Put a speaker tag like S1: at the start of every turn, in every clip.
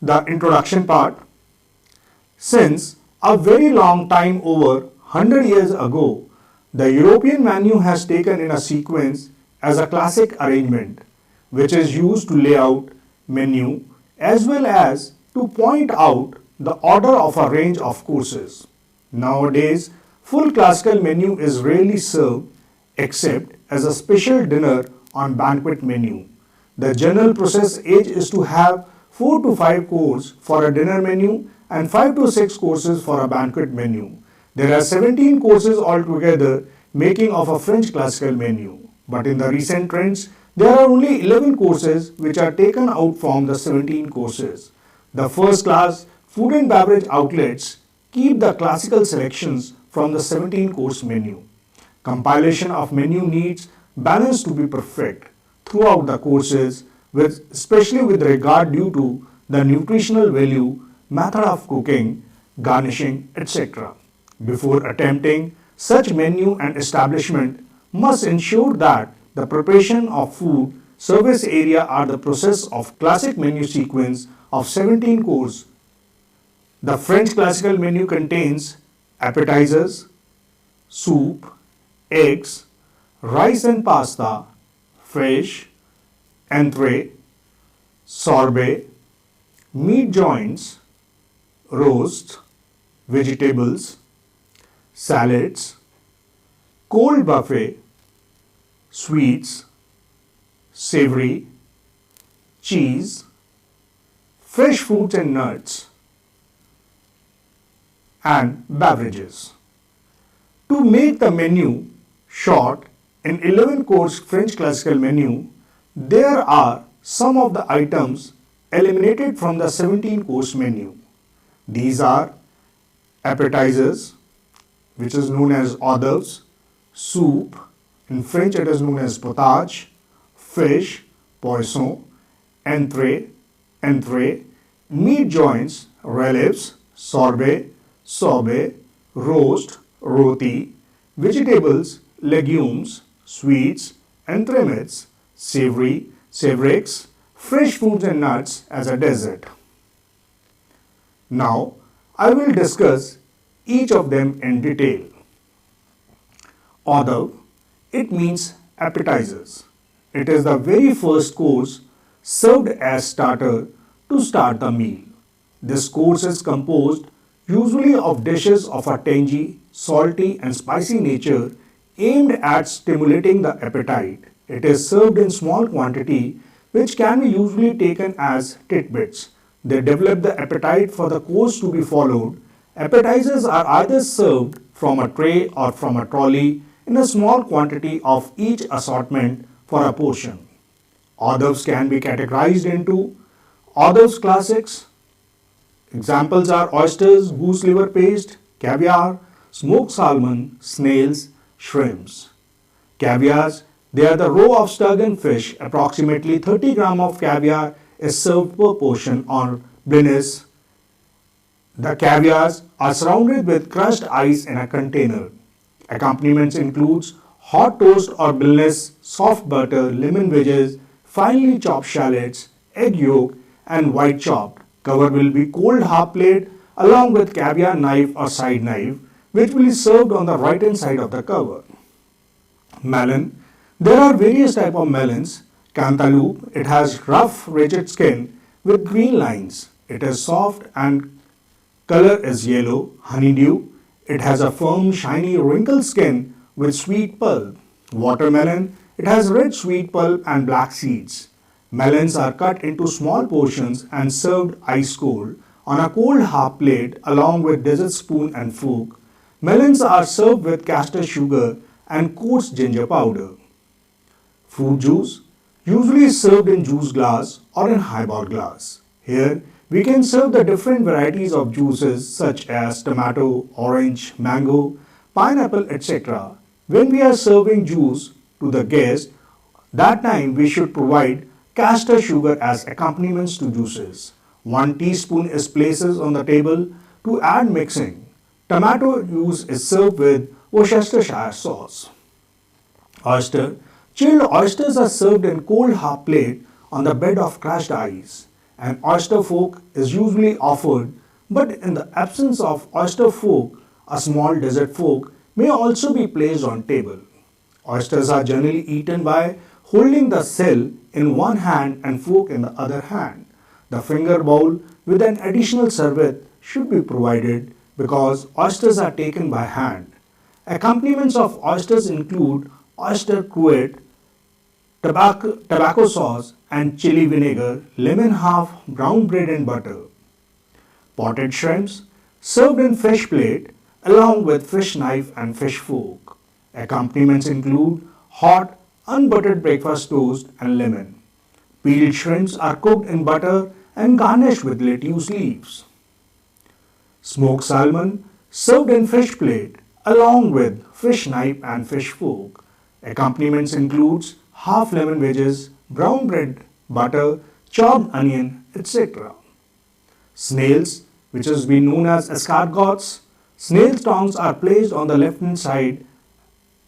S1: the introduction part. Since a very long time, over 100 years ago, the European menu has taken in a sequence as a classic arrangement, which is used to lay out menu as well as to point out the order of a range of courses. Nowadays, full classical menu is rarely served except as a special dinner on banquet menu. The general process age is to have 4 to 5 courses for a dinner menu and 5 to 6 courses for a banquet menu. There are 17 courses altogether, making of a French classical menu. But in the recent trends, there are only 11 courses which are taken out from the 17 courses. The first class food and beverage outlets keep the classical selections from the 17 course menu. Compilation of menu needs balance to be perfect throughout the courses, especially with regard due to the nutritional value, method of cooking, garnishing, etc. Before attempting such menu, and establishment must ensure that the preparation of food, service area are the process of classic menu sequence of 17 course. The French classical menu contains appetizers, soup, eggs, rice and pasta, fish, entree, sorbet, meat joints, roast, vegetables, salads, cold buffet, sweets, savory, cheese, fresh fruits and nuts, and beverages. To make the menu short, in 11 course French classical menu, there are some of the items eliminated from the 17 course menu. These are appetizers, which is known as oeuvres, soup, in French it is known as potage, fish, poisson, entree, meat joints, reliefs, sorbet, roast, roti, vegetables, legumes, sweets, entremets, savory, savorex, fresh fruits and nuts as a dessert. Now, I will discuss each of them in detail. Hors-d'oeuvre, it means appetizers. It is the very first course served as starter to start the meal. This course is composed usually of dishes of a tangy, salty and spicy nature aimed at stimulating the appetite. It is served in small quantity which can be usually taken as tidbits. They develop the appetite for the course to be followed. Appetizers are either served from a tray or from a trolley in a small quantity of each assortment for a portion. Hors-d'oeuvres can be categorized into hors-d'oeuvres classics. Examples are oysters, goose liver paste, caviar, smoked salmon, snails, shrimps. Caviars, they are the roe of sturgeon fish. Approximately 30 grams of caviar is served per portion on blinis. The caviars are surrounded with crushed ice in a container. Accompaniments includes hot toast or blinis, soft butter, lemon wedges, finely chopped shallots, egg yolk and white chopped. Cover will be cold half plate along with caviar knife or side knife, which will be served on the right hand side of the cover. Melon. There are various types of melons. Cantaloupe, it has rough, rigid skin with green lines. It is soft and color is yellow. Honeydew, it has a firm, shiny, wrinkled skin with sweet pulp. Watermelon, it has red sweet pulp and black seeds. Melons are cut into small portions and served ice cold on a cold half plate along with dessert spoon and fork. Melons are served with castor sugar and coarse ginger powder. Fruit juice, usually served in juice glass or in highball glass. Here, we can serve the different varieties of juices such as tomato, orange, mango, pineapple, etc. When we are serving juice to the guest, that time we should provide castor sugar as accompaniments to juices. 1 teaspoon is placed on the table to add mixing. Tomato juice is served with Worcestershire sauce. Oyster. Chilled oysters are served in cold half plate on the bed of crushed ice. An oyster fork is usually offered, but in the absence of oyster fork, a small dessert fork may also be placed on table. Oysters are generally eaten by holding the shell in one hand and fork in the other hand. The finger bowl with an additional serviette should be provided because oysters are taken by hand. Accompaniments of oysters include oyster cruet, tobacco sauce and chili vinegar, lemon half, brown bread and butter. Potted shrimps served in fish plate along with fish knife and fish fork. Accompaniments include hot, unbuttered breakfast toast and lemon. Peeled shrimps are cooked in butter and garnished with lettuce leaves. Smoked salmon served in fish plate along with fish knife and fish fork. Accompaniments includes half lemon wedges, brown bread, butter, chopped onion, etc. Snails, which has been known as escargots, snail tongues are placed on the left hand side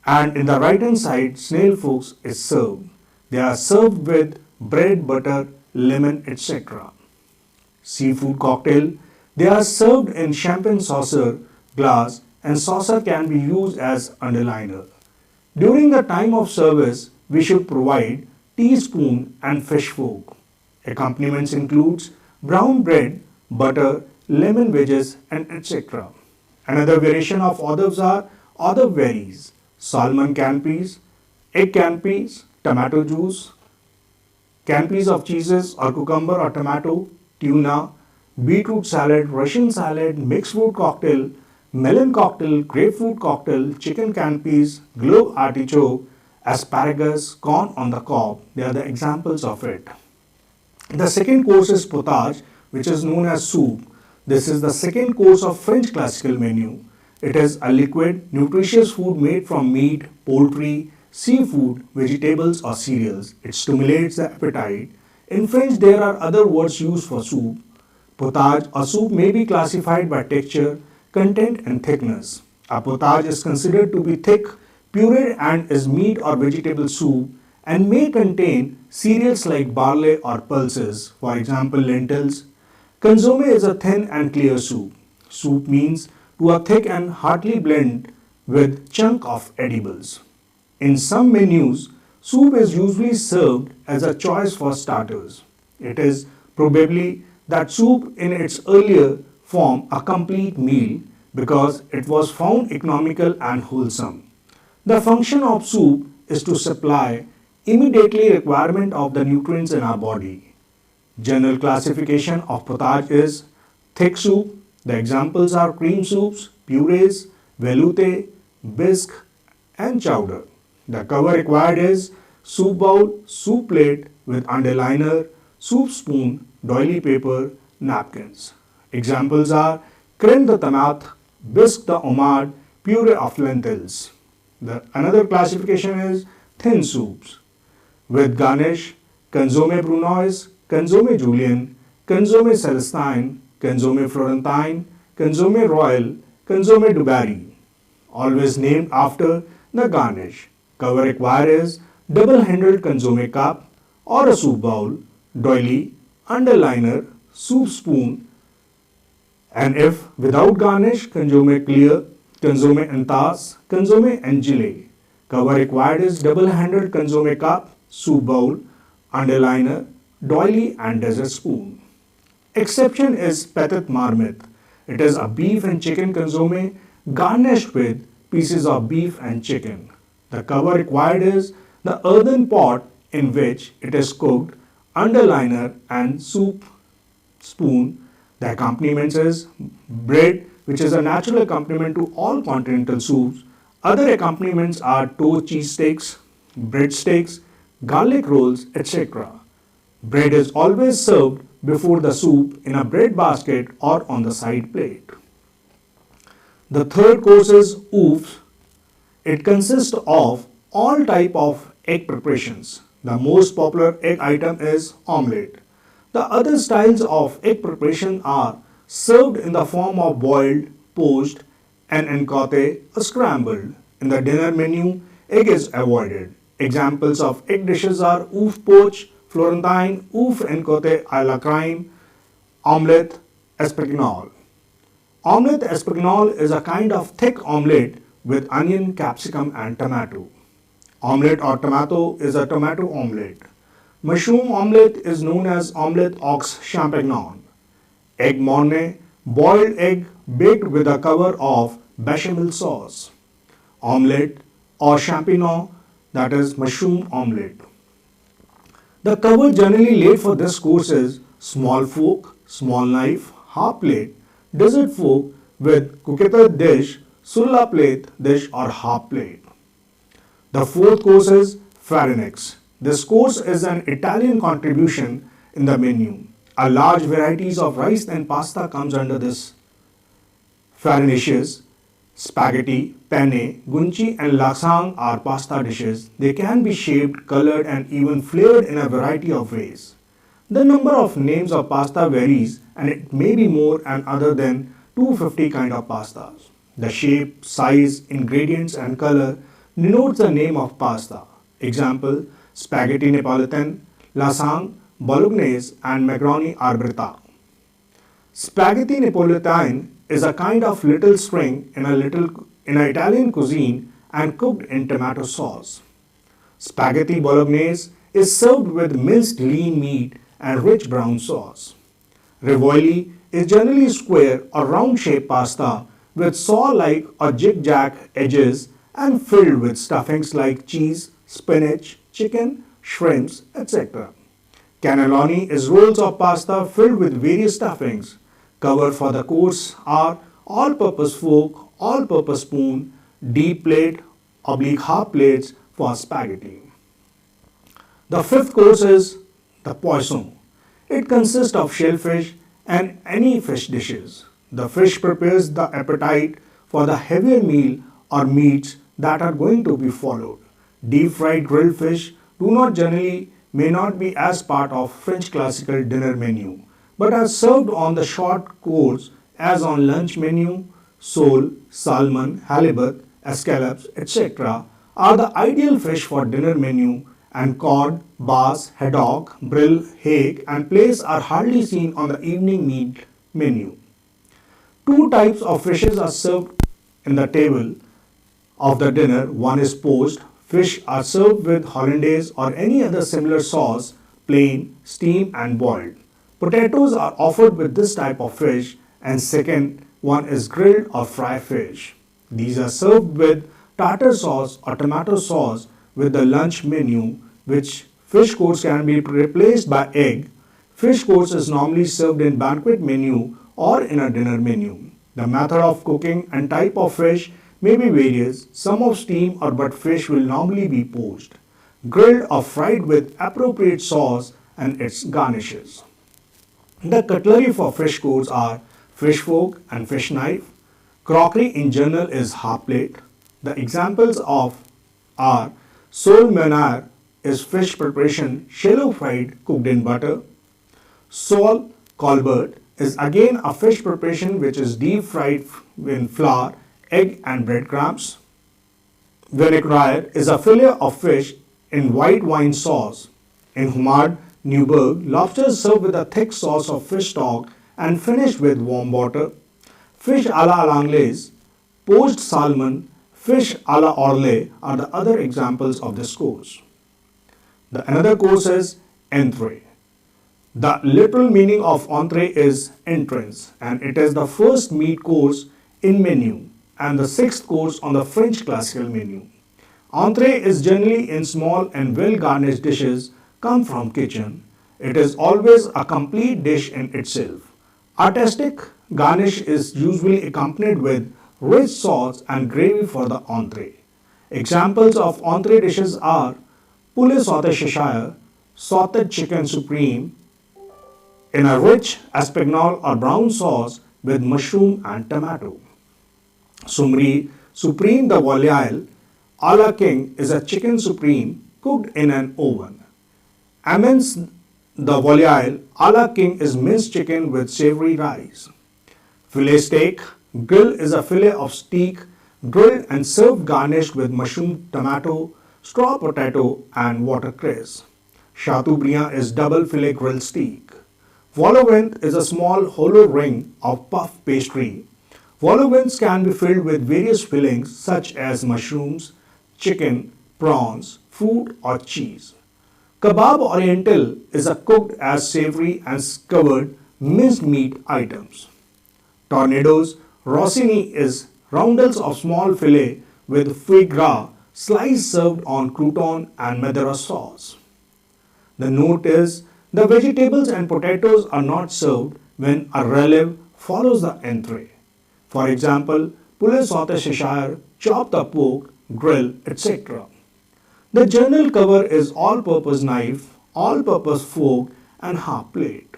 S1: and in the right hand side snail forks is served. They are served with bread, butter, lemon, etc. Seafood cocktail, they are served in champagne saucer, glass and saucer can be used as underliner. During the time of service, we should provide teaspoon and fish fork. Accompaniments includes brown bread, butter, lemon wedges and etc. Another variation of oeuvres are oeuvres, salmon canapes, egg canapes, tomato juice, canapes of cheeses or cucumber or tomato, tuna, beetroot salad, Russian salad, mixed fruit cocktail, melon cocktail, grapefruit cocktail, chicken canapes, globe artichoke, asparagus, corn on the cob. They are the examples of it. The second course is potage, which is known as soup. This is the second course of French classical menu. It is a liquid, nutritious food made from meat, poultry, seafood, vegetables or cereals. It stimulates the appetite. In French, there are other words used for soup. Potage or soup may be classified by texture, content and thickness. A potage is considered to be thick, pureed and is meat or vegetable soup and may contain cereals like barley or pulses, for example lentils. Consommé is a thin and clear soup. Soup means to a thick and heartily blend with chunk of edibles. In some menus, soup is usually served as a choice for starters. It is probably that soup in its earlier form a complete meal because it was found economical and wholesome. The function of soup is to supply immediately requirement of the nutrients in our body. General classification of potage is thick soup. The examples are cream soups, purees, veloute, bisque and chowder. The cover required is soup bowl, soup plate with underliner, soup spoon, doily paper, napkins. Examples are crème de tomate, bisque de homard, puree of lentils. Another classification is thin soups with garnish, consommé brunoise, consommé julienne, consommé célestine, consommé florentine, consommé royal, consommé du Barry, always named after the garnish. Cover required is double-handled consommé cup or a soup bowl, doily, underliner, soup spoon, and if without garnish, consommé clear, consommé entasse, consommé angélé. Cover required is double-handled consommé cup, soup bowl, underliner, doily and dessert spoon. Exception is Pate marmite. It is a beef and chicken consommé garnished with pieces of beef and chicken. The cover required is the earthen pot in which it is cooked, underliner and soup spoon. The accompaniment is bread, which is a natural accompaniment to all continental soups. Other accompaniments are toast cheese steaks, breadsticks, garlic rolls, etc. Bread is always served before the soup in a bread basket or on the side plate. The third course is oeuvre. It consists of all type of egg preparations. The most popular egg item is omelette. The other styles of egg preparation are served in the form of boiled, poached, and côté or scrambled. In the dinner menu, egg is avoided. Examples of egg dishes are oeuvre poached, Florentine oeuvre en côté à la crème, omelette espagnole. Omelette espagnole is a kind of thick omelette with onion, capsicum and tomato. Omelette or tomato is a tomato omelette. Mushroom omelette is known as omelette aux champignons. Egg mornay, boiled egg baked with a cover of bechamel sauce. Omelette or champignon, that is mushroom omelette. The cover generally laid for this course is small fork, small knife, half plate, dessert fork with coquette dish, sur la plate dish or half plate. The fourth course is pharinx. This course is an Italian contribution in the menu. A large varieties of rice and pasta comes under this pharinxes. Spaghetti, penne, gunci and lasagne are pasta dishes. They can be shaped, colored and even flavored in a variety of ways. The number of names of pasta varies and it may be more and other than 250 kind of pastas. The shape, size, ingredients and color denotes the name of pasta. Example, spaghetti Neapolitan, lasagne, bolognese and macaroni arrabbiata. Spaghetti Neapolitan is a kind of little string in Italian cuisine and cooked in tomato sauce. Spaghetti bolognese is served with minced lean meat and rich brown sauce. Ravioli is generally square or round shaped pasta with saw-like or zigzag edges and filled with stuffings like cheese, spinach, chicken, shrimps, etc. Cannelloni is rolls of pasta filled with various stuffings. Cover for the course are all-purpose fork, all-purpose spoon, deep plate, oblique half plates for spaghetti. The fifth course is the poisson. It consists of shellfish and any fish dishes. The fish prepares the appetite for the heavier meal or meats that are going to be followed. Deep fried grilled fish may not be as part of French classical dinner menu, but are served on the short course as on lunch menu. Sole, salmon, halibut, escallops, etc. are the ideal fish for dinner menu, and cod, bass, haddock, brill, hake and plaice are hardly seen on the evening meal menu. Two types of fishes are served in the table of the dinner. One is poached. Fish are served with hollandaise or any other similar sauce, plain, steamed and boiled. Potatoes are offered with this type of fish, and second one is grilled or fried fish. These are served with tartar sauce or tomato sauce with the lunch menu, which fish course can be replaced by egg. Fish course is normally served in banquet menu or in a dinner menu. The method of cooking and type of fish may be various. Some of steam or but fish will normally be poached, grilled or fried with appropriate sauce and its garnishes. The cutlery for fish course are fish fork and fish knife. Crockery in general is half plate. The examples of are sole meunière is fish preparation shallow fried cooked in butter. 𝗖𝗂𝘂𝗿𝗀 is again a fish preparation which is deep fried in flour, egg and breadcrumbs. Vinaigre is a fillet of fish in white wine sauce. In Homard, Neuburg, lobster is served with a thick sauce of fish stock and finished with warm water. Fish à la l'anglaise, poached salmon, fish à la orlée are the other examples of this course. Another course is entrée. The literal meaning of entrée is entrance, and it is the first meat course in menu and the sixth course on the French classical menu. Entrée is generally in small and well garnished dishes come from kitchen. It is always a complete dish in itself. Artistic garnish is usually accompanied with rich sauce and gravy for the entrée. Examples of entrée dishes are poulet sauté Cheshire, sautéed chicken supreme in a rich espagnole or brown sauce with mushroom and tomato. Supreme de volaille à la king is a chicken supreme cooked in an oven. Amiens de volaille à la king is minced chicken with savory rice. Filet steak grill is a fillet of steak grilled and served garnished with mushroom, tomato, straw potato and watercress. Chateaubriand is double fillet grilled steak. Vol-au-vent is a small hollow ring of puff pastry. Vol-au-vents can be filled with various fillings such as mushrooms, chicken, prawns, fruit or cheese. Kebab oriental is a cooked as savory and covered minced meat items. Tornadoes Rossini is roundels of small fillet with foie gras sliced served on crouton and Madeira sauce. The note is the vegetables and potatoes are not served when a releve follows the entree. For example, poulet sauté Cheshire, chop the pork, grill, etc. The general cover is all-purpose knife, all-purpose fork and half plate.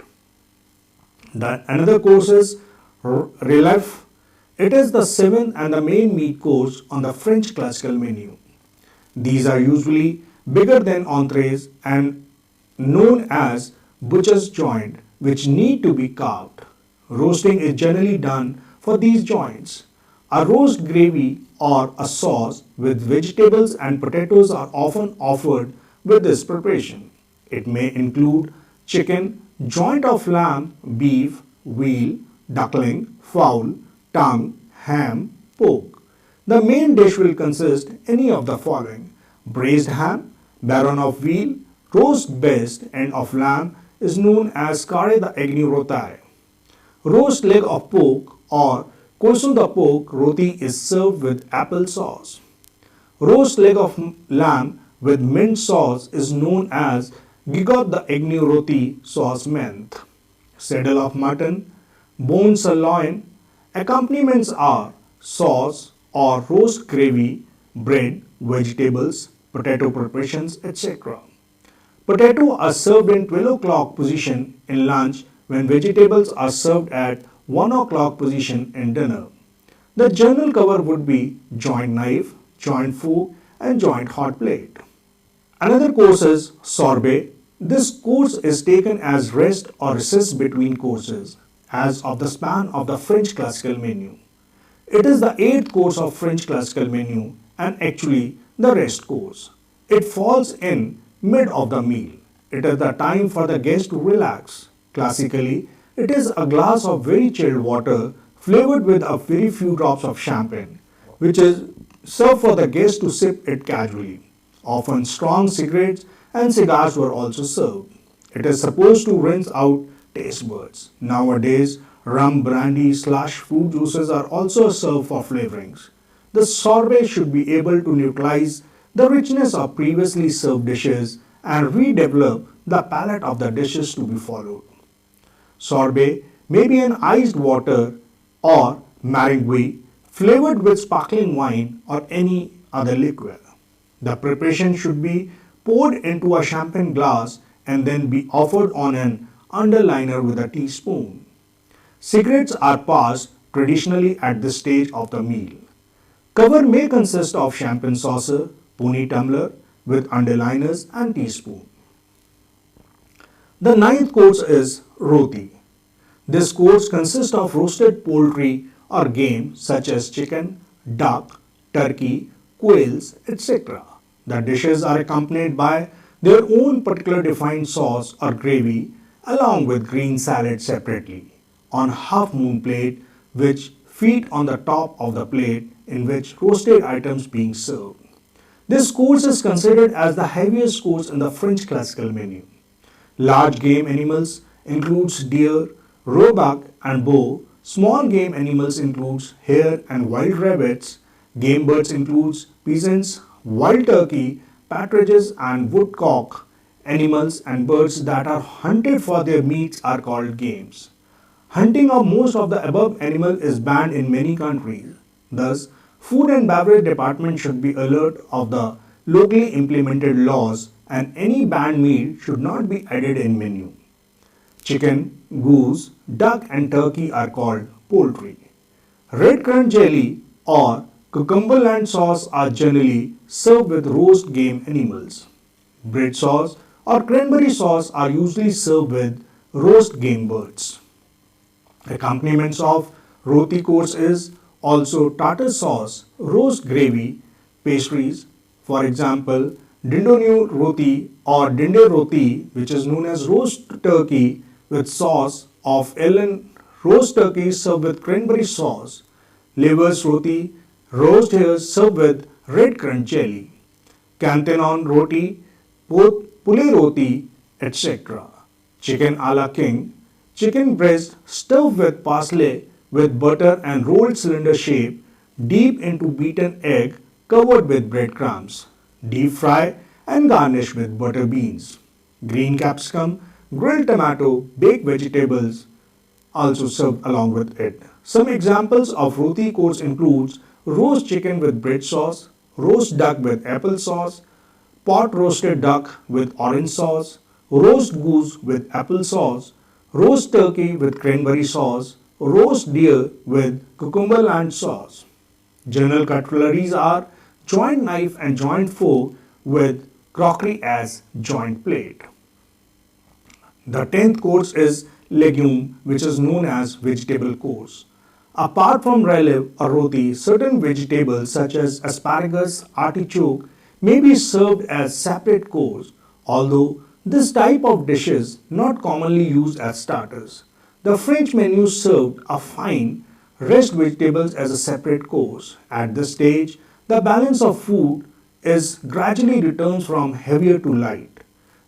S1: Another course is relief. It is the seventh and the main meat course on the French classical menu. These are usually bigger than entrees and known as butcher's joint, which need to be carved. Roasting is generally done for these joints. A roast gravy or a sauce with vegetables and potatoes are often offered with this preparation. It may include chicken, joint of lamb, beef, veal, duckling, fowl, tongue, ham, pork. The main dish will consist any of the following: braised ham, baron of veal, roast best end of lamb is known as 𝗙𝗏𝗀𝗀𝗏. Roast leg of pork or cochon de porc roti is served with apple sauce. Roast leg of lamb with mint sauce is known as 𝗙𝗏𝗀𝗏𝗏 sauce mint. Saddle of mutton, bone sirloin. Accompaniments are sauce or roast gravy, bread, vegetables, potato preparations, etc. Potatoes are served in 12 o'clock position in lunch when vegetables are served at 1 o'clock position in dinner. The general cover would be joint knife, joint fork and joint hot plate. Another course is sorbet. This course is taken as rest or recess between courses, as of the span of the French classical menu. It is the 8th course of French classical menu and actually the rest course. It falls in mid of the meal. It is the time for the guest to relax. Classically, it is a glass of very chilled water flavored with a very few drops of champagne, which is served for the guest to sip it casually. Often strong cigarettes and cigars were also served. It is supposed to rinse out taste buds. Nowadays, rum, brandy / fruit juices are also served for flavorings. The sorbet should be able to neutralize the richness of previously served dishes and redevelop the palate of the dishes to be followed. Sorbet may be an iced water or meringue flavored with sparkling wine or any other liquor. The preparation should be poured into a champagne glass and then be offered on an underliner with a teaspoon. Cigarettes are passed traditionally at this stage of the meal. Cover may consist of champagne saucer, pony tumbler with underliners and teaspoon. The 9th course is roti. This course consists of roasted poultry or game such as chicken, duck, turkey, quails, etc. The dishes are accompanied by their own particular defined sauce or gravy along with green salad separately on half moon plate, which feet on the top of the plate in which roasted items being served. This course is considered as the heaviest course in the French classical menu. Large game animals includes deer, roebuck and boar. Small game animals includes hare and wild rabbits. Game birds includes pigeons, wild turkey, partridges and woodcock. Animals and birds that are hunted for their meats are called games. Hunting of most of the above animal is banned in many countries. Thus, Food and Beverage Department should be alert of the locally implemented laws and any banned meat should not be added in menu. Chicken, goose, duck and turkey are called poultry. Red currant jelly or cucumberland sauce are generally served with roast game animals. Bread sauce or cranberry sauce are usually served with roast game birds. Accompaniments of roti course is also tartar sauce, roast gravy, pastries, for example, dindonu roti or dinde roti, which is known as roast turkey with sauce of Ellen, roast turkey served with cranberry sauce, livers roti, roast hares served with red currant jelly, cantenon roti, pule roti, etc. Chicken a la king, chicken breast stuffed with parsley with butter and rolled cylinder shape deep into beaten egg covered with breadcrumbs. Deep fry and garnish with butter beans. Green capsicum, grilled tomato, baked vegetables also served along with it. Some examples of roti course includes roast chicken with bread sauce, roast duck with apple sauce, pot roasted duck with orange sauce, roast goose with apple sauce, roast turkey with cranberry sauce, roast deer with cucumber and sauce. General cutleries are joint knife and joint fork with crockery as joint plate. The 10th course is legume, which is known as vegetable course. Apart from relief or roti, certain vegetables such as asparagus, artichoke may be served as separate course, although this type of dish is not commonly used as starters. The French menu served a fine rest vegetables as a separate course. At this stage, the balance of food is gradually returns from heavier to light.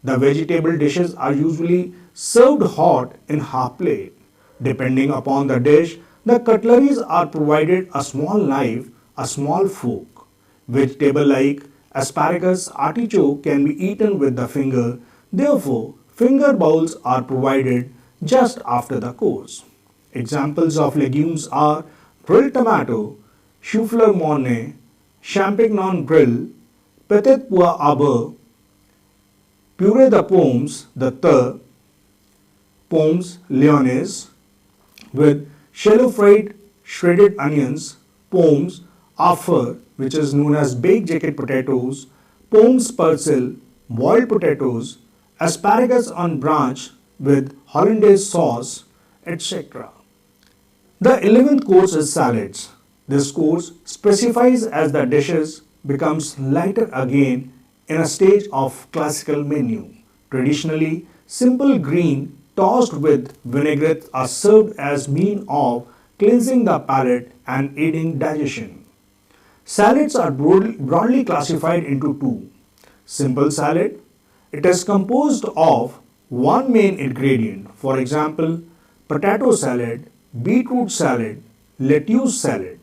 S1: The vegetable dishes are usually served hot in half plate. Depending upon the dish, the cutleries are provided a small knife, a small fork. Vegetable like asparagus, artichoke can be eaten with the finger. Therefore, finger bowls are provided just after the course. Examples of legumes are grilled tomato, chou-fleur mornay, champignon grill, petit pois au puree de pommes de terre, pommes lyonnaise, with shallow fried shredded onions, pommes au which is known as baked jacket potatoes, pommes persil, boiled potatoes, asparagus on branch with hollandaise sauce, etc. The 11th course is salads. This course specifies as the dishes becomes lighter again in a stage of classical menu. Traditionally, simple green tossed with vinaigrette are served as mean of cleansing the palate and aiding digestion. Salads are broadly classified into two. Simple salad, it is composed of one main ingredient, for example, potato salad, beetroot salad, lettuce salad.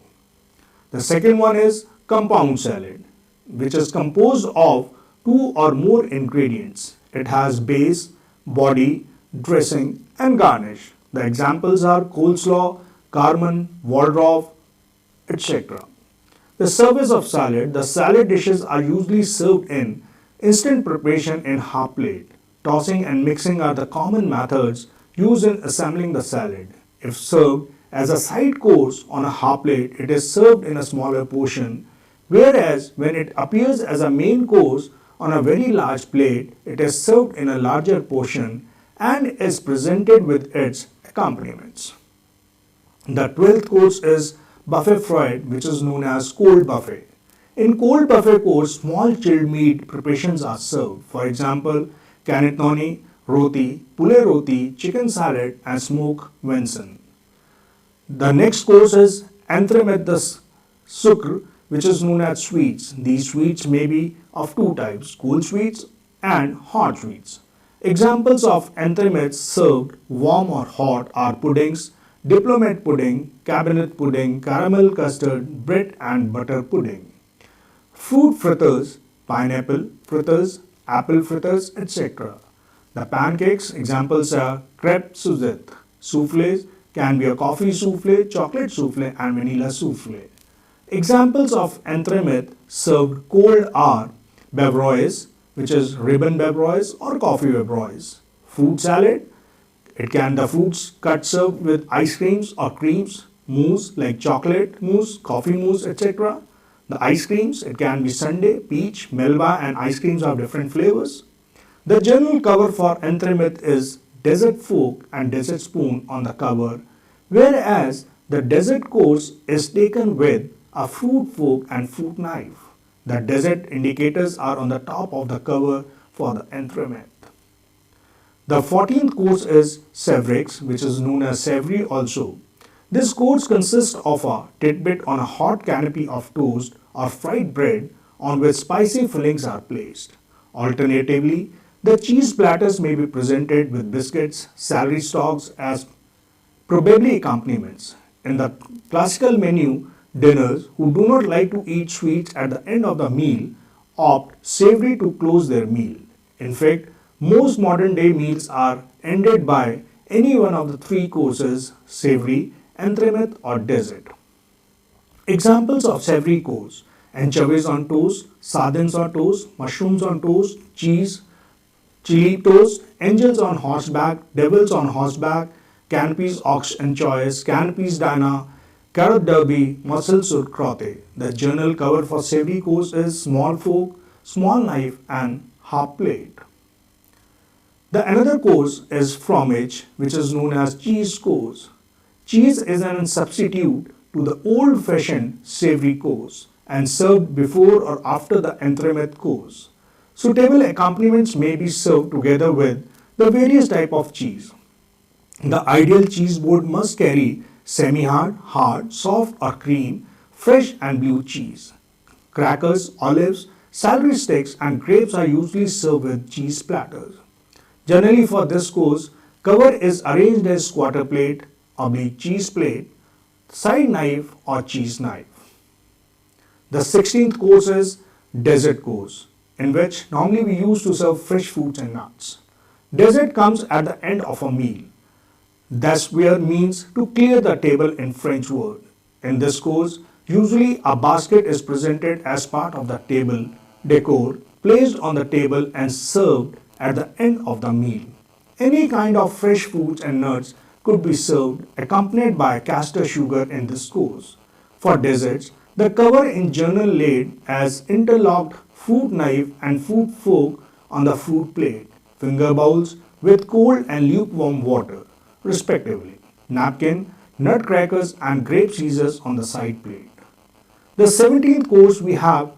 S1: The second one is compound salad, which is composed of two or more ingredients. It has base, body, dressing and garnish. The examples are coleslaw, carmen, waldorf, etc. The service of salad. The salad dishes are usually served in instant preparation in half plate. Tossing and mixing are the common methods used in assembling the salad. If served as a side course on a half plate, it is served in a smaller portion, whereas when it appears as a main course on a very large plate, it is served in a larger portion and is presented with its accompaniments. The 12th course is buffet fried, which is known as cold buffet. In cold buffet course, small chilled meat preparations are served. For example, cannelloni, roti, pule roti, chicken salad and smoked venison. The next course is entremet de sucre, which is known as sweets. These sweets may be of two types, cool sweets and hot sweets. Examples of entremets served warm or hot are puddings, diplomat pudding, cabinet pudding, caramel custard, bread and butter pudding. Fruit fritters, pineapple fritters, apple fritters, etc. The pancakes, examples are crêpe Suzette. Soufflés can be a coffee souffle, chocolate souffle and vanilla souffle. Examples of entremet served cold are bevreuses, which is ribbon bevreuses or coffee bevreuses. Fruit salad, the fruits cut served with ice creams or creams, mousse like chocolate mousse, coffee mousse, etc. The ice creams, it can be sundae, peach, melba and ice creams of different flavors. The general cover for entremet is dessert fork and dessert spoon on the cover, whereas the dessert course is taken with a fruit fork and fruit knife. The dessert indicators are on the top of the cover for the entremet. The 14th course is 𝗙𝗿𝗀𝗀𝗃, which is known as savory also. This course consists of a tidbit on a hot canopy of toast or fried bread on which spicy fillings are placed. Alternatively, the cheese platters may be presented with biscuits, celery stalks as probably accompaniments. In the classical menu, dinners who do not like to eat sweets at the end of the meal opt savory to close their meal. In fact, most modern day meals are ended by any one of the three courses: savory, entremet or dessert. Examples of savory course: anchovies on toast, sardines on toast, mushrooms on toast, cheese, chili toast, angels on horseback, devils on horseback, canapes aux anchois, canapes dana, carrot derby, mussel sur crotte. The journal cover for savory course is small fork, small knife and half plate. The another course is fromage, which is known as cheese course. Cheese is an substitute to the old-fashioned savory course and served before or after the entremet course. Suitable accompaniments may be served together with the various type of cheese. The ideal cheese board must carry semi-hard, hard, soft or cream, fresh and blue cheese. Crackers, olives, celery sticks and grapes are usually served with cheese platters. Generally for this course, cover is arranged as quarter plate, oblique cheese plate, side knife or cheese knife. The 16th course is dessert course, in which normally we used to serve fresh fruits and nuts. Dessert comes at the end of a meal. That's where means to clear the table in French word. In this course, usually a basket is presented as part of the table decor, placed on the table and served at the end of the meal. Any kind of fresh fruits and nuts could be served accompanied by castor sugar in this course. For desserts, the cover in journal laid as interlocked fruit knife and fruit fork on the fruit plate, finger bowls with cold and lukewarm water, respectively, napkin, nut crackers and grape scissors on the side plate. The 17th course we have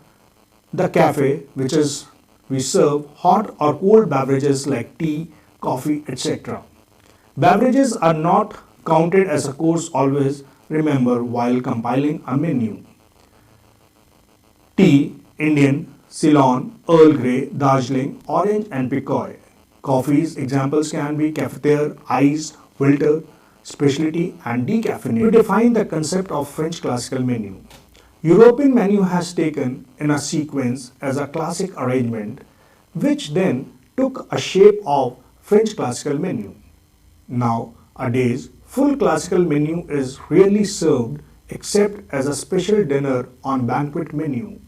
S1: the cafe, which is we serve hot or cold beverages like tea, coffee, etc. Beverages are not counted as a course, always remember while compiling a menu. Tea, Indian, Ceylon, Earl Grey, Darjeeling, Orange and Pekoe. Coffees, examples can be cafetiere, iced, filter, specialty and decaffeinated. To define the concept of French classical menu, European menu has taken in a sequence as a classic arrangement, which then took a shape of French classical menu. Nowadays, full classical menu is rarely served except as a special dinner on banquet menu.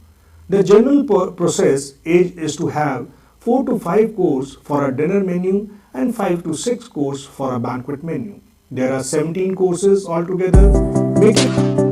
S1: The general process is to have 4 to 5 course for a dinner menu and 5 to 6 course for a banquet menu. There are 17 courses altogether, making